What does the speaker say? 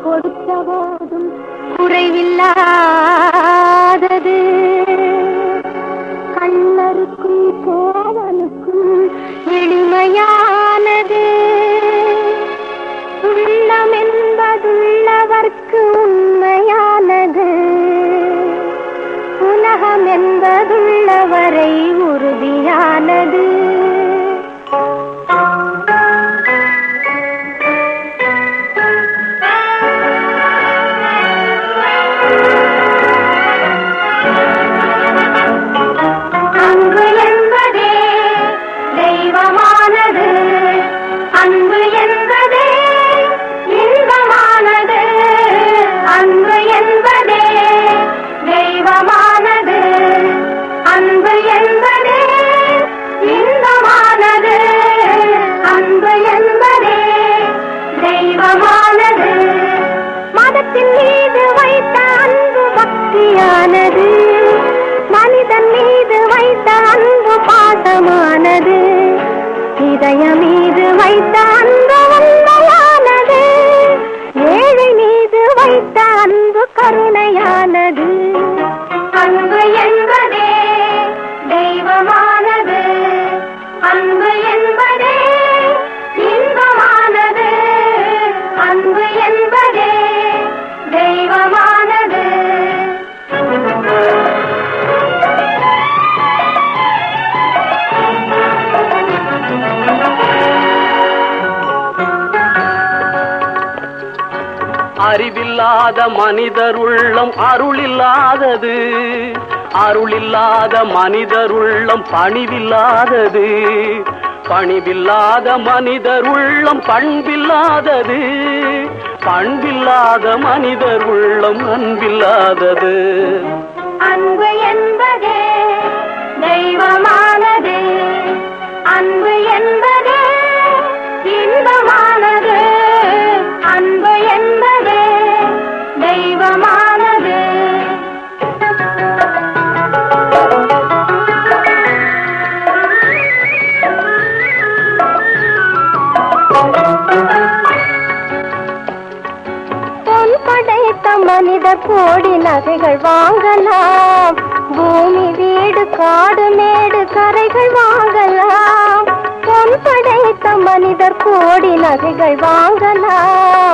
கொடுத்த போதும் குறைவில்லாதது. கண்ணருக்கும் கோவனுக்கும் எளிமையானது. உள்ளம் என்பதுள்ளவர்க்கு உண்மையானது. உலகம் என்பதுள்ளவரை உறுதியானது. அன்பு என்பதே இன்பமானது. அன்பு என்பதே தெய்வமானது. அன்பு என்பதே இன்பமானது. அன்பு என்பதே தெய்வமானது. மதத்தின் மீது வைத்த அன்பு பக்தியானது. மனிதன் மீது வைத்த அன்பு பாசமானது. இதயம் மீது வைத்த அன்பு உண்மையானது. ஏழை மீது வைத்த அன்பு கருணையானது. அன்பு என்பதே தெய்வமானது. அன்பு என்பதே இன்பமானது. அன்பு என்பதே தெய்வமானது. அறிவில்லாத மனிதர் உள்ளம் அருளில்லாதது. அருளில்லாத மனிதர் உள்ளம் பணிவில்லாதது. பணிவில்லாத மனிதர் உள்ளம் பண்பில்லாதது. பண்பில்லாத மனிதர் உள்ளம் அன்பில்லாதது. அன்பு என்பதே தெய்வமானது. அன்பு என்பதே இன்பமானது. அன்பு என்பதே தெய்வமானது. பொன் படைத்த மனிதர் கோடி நகைகள் வாங்கலாம். பூமி வீடு காடு மேடு கரைகள் வாங்கலாம். பொன் படைத்த மனிதர் கோடி நகைகள் வாங்கலாம்.